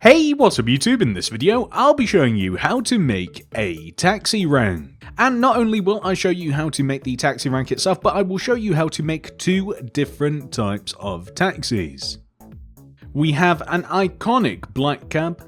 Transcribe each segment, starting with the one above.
Hey, what's up YouTube? In this video, I'll be showing you how to make a taxi rank. And not only will I show you how to make the taxi rank itself, but I will show you how to make two different types of taxis. We have an iconic black cab,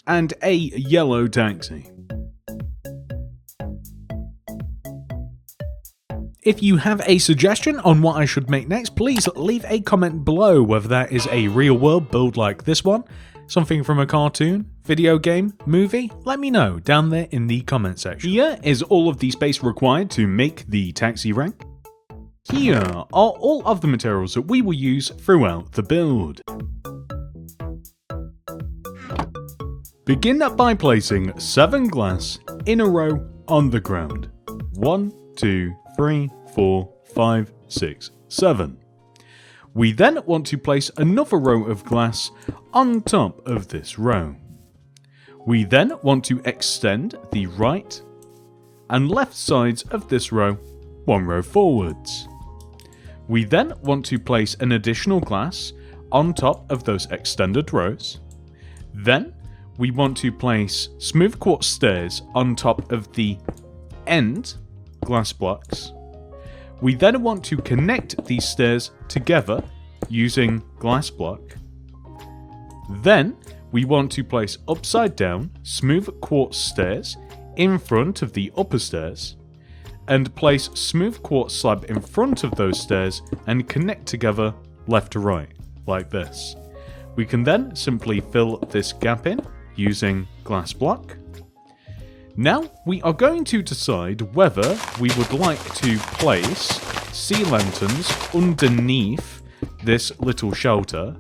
and a yellow taxi. If you have a suggestion on what I should make next, please leave a comment below, whether that is a real world build like this one, something from a cartoon, video game, movie, let me know down there in the comment section. Here is all of the space required to make the taxi rank. Here are all of the materials that we will use throughout the build. Begin by placing 7 glass in a row on the ground. 1, 2, 3, 4, 5, 6, 7. We then want to place another row of glass on top of this row. We then want to extend the right and left sides of this row 1 row forwards. We then want to place an additional glass on top of those extended rows. Then we want to place smooth quartz stairs on top of the end glass blocks. We then want to connect these stairs together using glass block. Then we want to place upside down smooth quartz stairs in front of the upper stairs and place smooth quartz slab in front of those stairs and connect together left to right like this. We can then simply fill this gap in using glass block. Now we are going to decide whether we would like to place sea lanterns underneath this little shelter.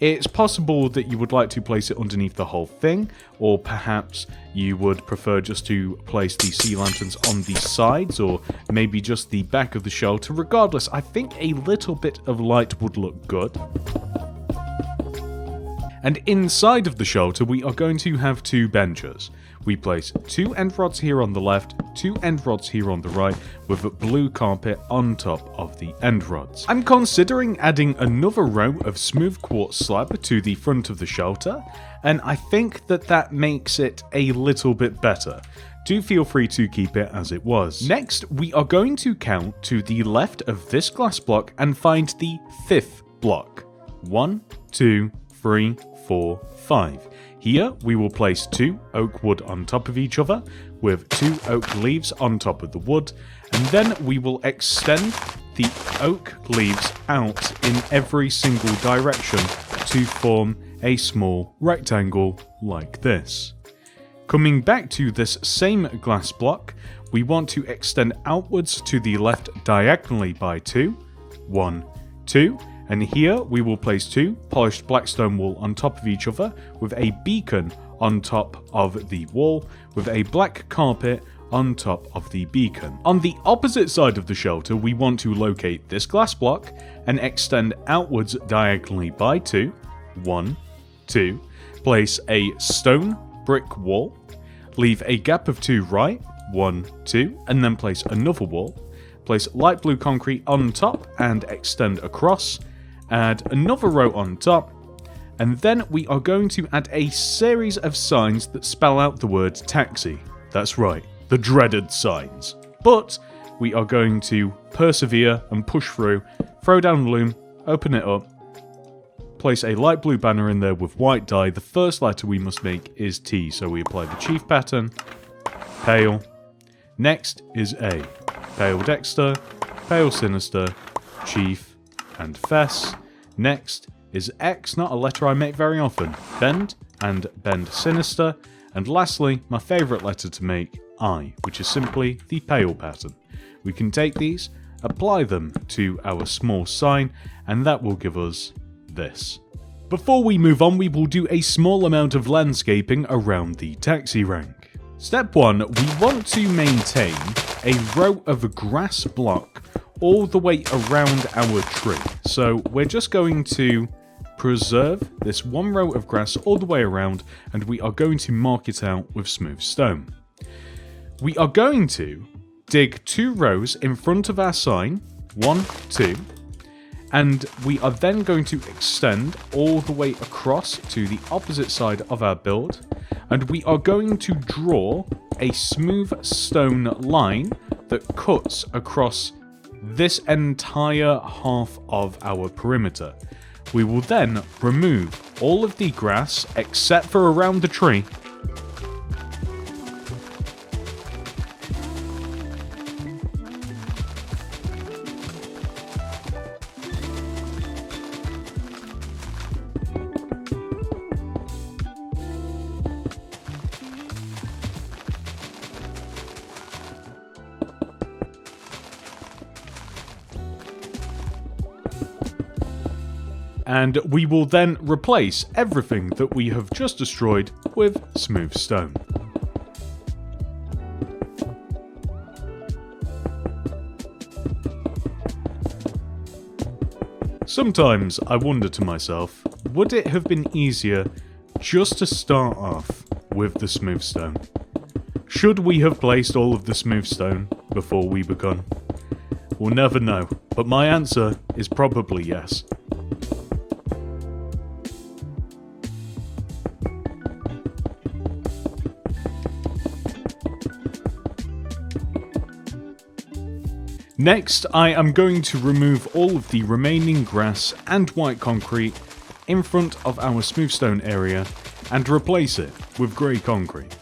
It's possible that you would like to place it underneath the whole thing, or perhaps you would prefer just to place the sea lanterns on the sides, or maybe just the back of the shelter. Regardless, I think a little bit of light would look good. And inside of the shelter we are going to have 2 benches. We place 2 end rods here on the left, 2 end rods here on the right, with a blue carpet on top of the end rods. I'm considering adding another row of smooth quartz slab to the front of the shelter, and I think that makes it a little bit better. Do feel free to keep it as it was. Next, we are going to count to the left of this glass block and find the 5th block. 1, 2, 3, 4, 5. Here we will place 2 oak wood on top of each other with 2 oak leaves on top of the wood, and then we will extend the oak leaves out in every single direction to form a small rectangle like this. Coming back to this same glass block, we want to extend outwards to the left diagonally by 2, 1, 2, and here we will place 2 polished black stone wool on top of each other with a beacon on top of the wall with a black carpet on top of the beacon. On the opposite side of the shelter we want to locate this glass block and extend outwards diagonally by 2, 1, 2, place a stone brick wall, leave a gap of 2 right, 1, 2, and then place another wall, place light blue concrete on top and extend across, add another row on top, and then we are going to add a series of signs that spell out the word taxi. That's right, the dreaded signs. But we are going to persevere and push through, throw down the loom, open it up, place a light blue banner in there with white dye. The first letter we must make is T, so we apply the chief pattern, pale. Next is A, pale dexter, pale sinister, chief, and fess. Next is X, not a letter I make very often, bend and bend sinister, and lastly, my favourite letter to make, I, which is simply the pale pattern. We can take these, apply them to our small sign, and that will give us this. Before we move on, we will do a small amount of landscaping around the taxi rank. Step 1, we want to maintain a row of grass block all the way around our tree. So we're just going to preserve this 1 row of grass all the way around, and we are going to mark it out with smooth stone. We are going to dig 2 rows in front of our sign 1, 2. And we are then going to extend all the way across to the opposite side of our build. And we are going to draw a smooth stone line that cuts across this entire half of our perimeter. We will then remove all of the grass except for around the tree. And we will then replace everything that we have just destroyed with smooth stone. Sometimes I wonder to myself, would it have been easier just to start off with the smooth stone? Should we have placed all of the smooth stone before we begun? We'll never know, but my answer is probably yes. Next, I am going to remove all of the remaining grass and white concrete in front of our smooth stone area and replace it with grey concrete.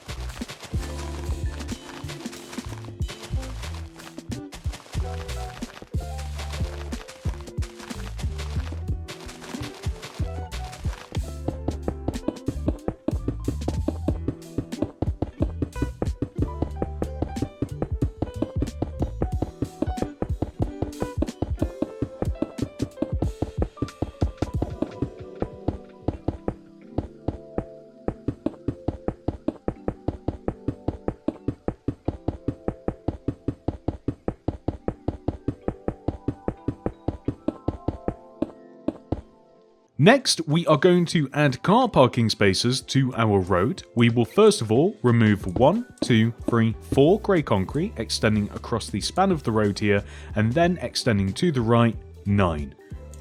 Next, we are going to add car parking spaces to our road. We will first of all remove 1, 2, 3, 4 grey concrete, extending across the span of the road here, and then extending to the right, 9.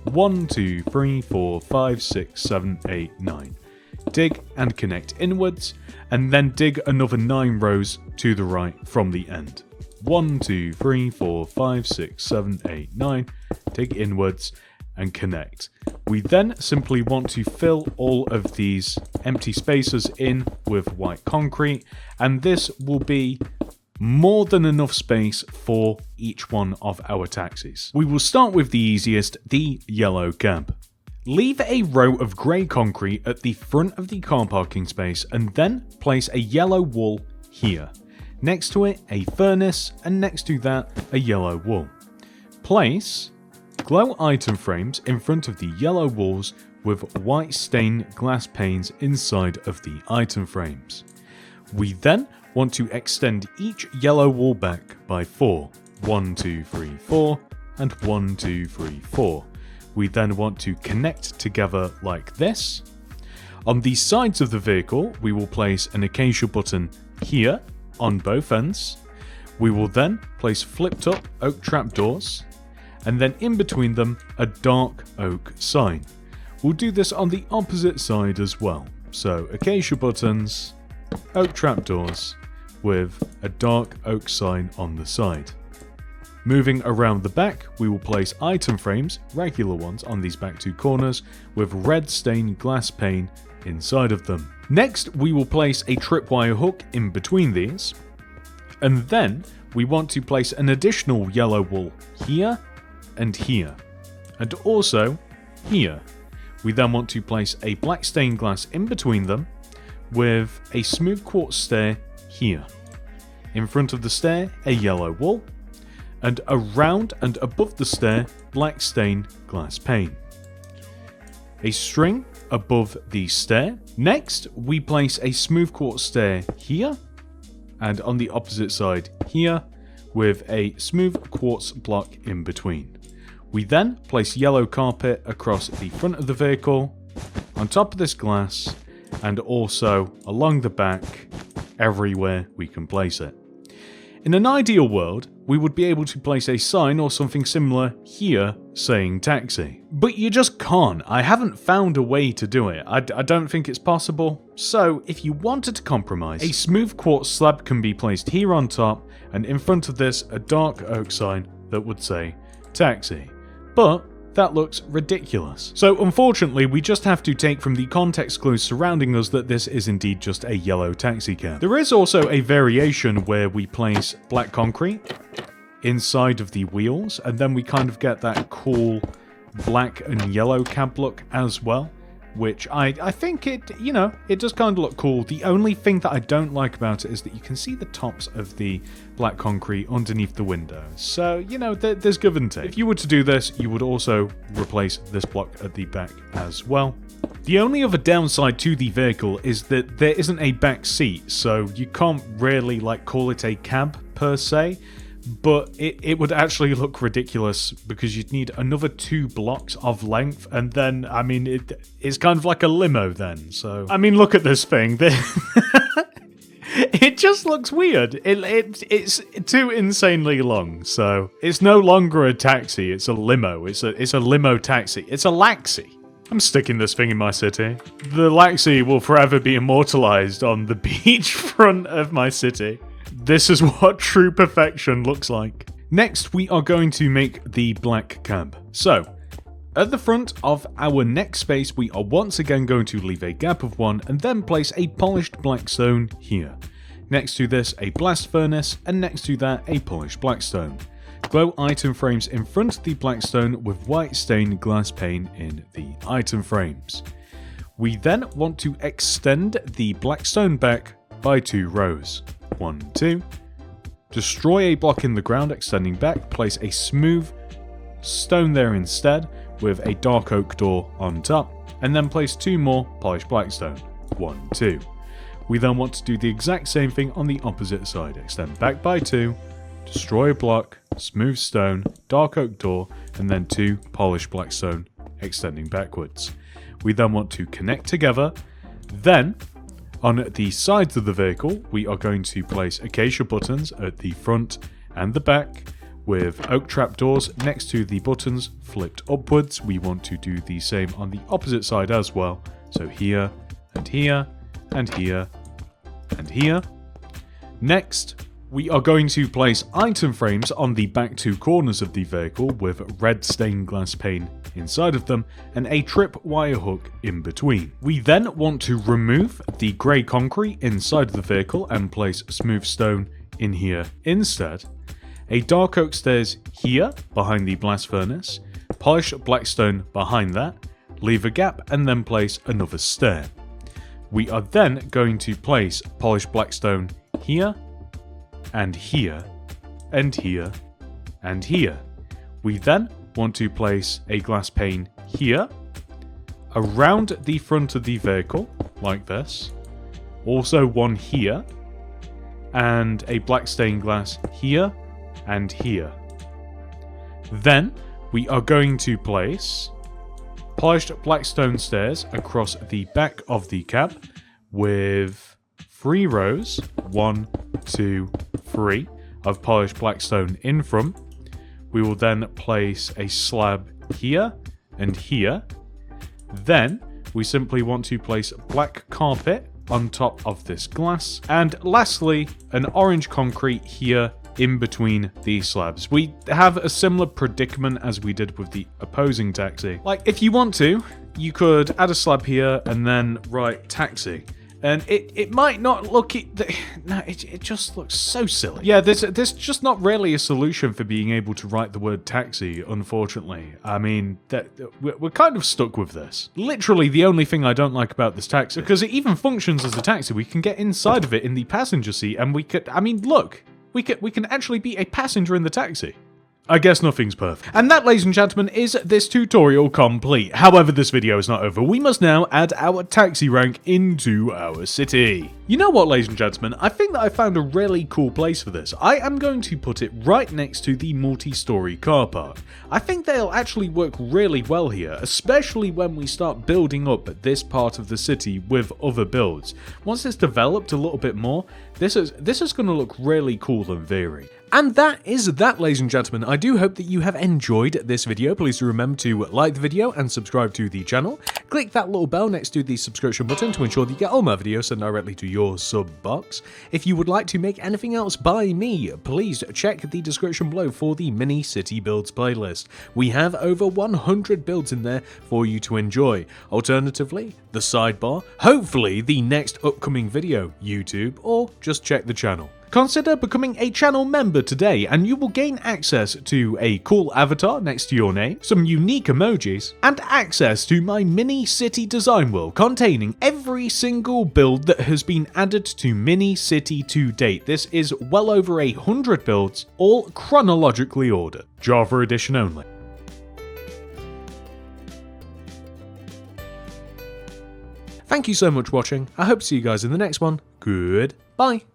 1, 2, 3, 4, 5, 6, 7, 8, 9. Dig and connect inwards, and then dig another 9 rows to the right from the end. 1, 2, 3, 4, 5, 6, 7, 8, 9. Dig inwards and connect. We then simply want to fill all of these empty spaces in with white concrete, and this will be more than enough space for each one of our taxis. We will start with the easiest, the yellow cab. Leave a row of grey concrete at the front of the car parking space and then place a yellow wall here. Next to it, a furnace, and next to that, a yellow wall. Place glow item frames in front of the yellow walls with white stained glass panes inside of the item frames. We then want to extend each yellow wall back by 4. 1, 2, 3, 4, and 1, 2, 3, 4. We then want to connect together like this. On the sides of the vehicle, we will place an acacia button here on both ends. We will then place flipped up oak trapdoors, and then in between them, a dark oak sign. We'll do this on the opposite side as well. So acacia buttons, oak trapdoors, with a dark oak sign on the side. Moving around the back, we will place item frames, regular ones, on these back 2 corners, with red stained glass pane inside of them. Next, we will place a tripwire hook in between these, and then we want to place an additional yellow wall here, and here, and also here. We then want to place a black stained glass in between them with a smooth quartz stair here. In front of the stair, a yellow wall, and around and above the stair, black stained glass pane. A string above the stair. Next, we place a smooth quartz stair here, and on the opposite side here, with a smooth quartz block in between. We then place yellow carpet across the front of the vehicle, on top of this glass, and also along the back, everywhere we can place it. In an ideal world, we would be able to place a sign or something similar here saying taxi. But you just can't. I haven't found a way to do it. I don't think it's possible. So if you wanted to compromise, a smooth quartz slab can be placed here on top, and in front of this a dark oak sign that would say taxi. But that looks ridiculous. So unfortunately, we just have to take from the context clues surrounding us that this is indeed just a yellow taxi cab. There is also a variation where we place black concrete inside of the wheels, and then we kind of get that cool black and yellow cab look as well, which I think it does kind of look cool. The only thing that I don't like about it is that you can see the tops of the black concrete underneath the window. So, there's give and take. If you were to do this, you would also replace this block at the back as well. The only other downside to the vehicle is that there isn't a back seat, so you can't really call it a cab per se. But it would actually look ridiculous because you'd need another 2 blocks of length, and then, it's kind of like a limo then, so... look at this thing. It just looks weird. It's too insanely long, so... It's no longer a taxi, it's a limo. It's a limo taxi. It's a laxi. I'm sticking this thing in my city. The laxi will forever be immortalized on the beach front of my city. This is what true perfection looks like. Next, we are going to make the black cab. So, at the front of our next space, we are once again going to leave a gap of 1 and then place a polished black stone here. Next to this, a blast furnace, and next to that, a polished black stone. Glow item frames in front of the black stone with white stained glass pane in the item frames. We then want to extend the black stone back by 2 rows. 1, 2. Destroy a block in the ground extending back, place a smooth stone there instead with a dark oak door on top, and then place 2 more polished black stone. 1, 2. We then want to do the exact same thing on the opposite side. Extend back by 2, destroy a block, smooth stone, dark oak door, and then 2 polished black stone extending backwards. We then want to connect together. Then on the sides of the vehicle, we are going to place acacia buttons at the front and the back with oak trapdoors next to the buttons flipped upwards. We want to do the same on the opposite side as well. So here and here and here and here. Next, we are going to place item frames on the back 2 corners of the vehicle with red stained glass pane inside of them and a trip wire hook in between. We then want to remove the grey concrete inside the vehicle and place smooth stone in here instead. A dark oak stairs here behind the blast furnace, polish black stone behind that, leave a gap and then place another stair. We are then going to place polished black stone here and here and here and here. We then want to place a glass pane here, around the front of the vehicle, like this. Also one here, and a black stained glass here and here. Then we are going to place polished black stone stairs across the back of the cab with 3 rows, 1, 2, 3, of polished black stone in front. We will then place a slab here and here. Then we simply want to place black carpet on top of this glass. And lastly, an orange concrete here in between these slabs. We have a similar predicament as we did with the opposing taxi. If you want to, you could add a slab here and then write taxi. And it might not look... it just looks so silly. Yeah, there's just not really a solution for being able to write the word taxi, unfortunately. We're kind of stuck with this. Literally the only thing I don't like about this taxi, because it even functions as a taxi. We can get inside of it in the passenger seat, and we could... look, we can actually be a passenger in the taxi. I guess nothing's perfect. And that, ladies and gentlemen, is this tutorial complete. However, this video is not over. We must now add our taxi rank into our city. You know what, ladies and gentlemen? I think that I found a really cool place for this. I am going to put it right next to the multi-story car park. I think they'll actually work really well here, especially when we start building up this part of the city with other builds. Once it's developed a little bit more, this is going to look really cool and varied. And that is that, ladies and gentlemen. I do hope that you have enjoyed this video. Please do remember to like the video and subscribe to the channel. Click that little bell next to the subscription button to ensure that you get all my videos sent directly to your sub box. If you would like to make anything else by me, please check the description below for the mini city builds playlist. We have over 100 builds in there for you to enjoy. Alternatively, the sidebar, hopefully the next upcoming video, YouTube, or just check the channel. Consider becoming a channel member today and you will gain access to a cool avatar next to your name, some unique emojis, and access to my mini city design world containing every single build that has been added to Mini City to date. This is well over 100 builds, all chronologically ordered. Java edition only. Thank you so much for watching. I hope to see you guys in the next one. Goodbye.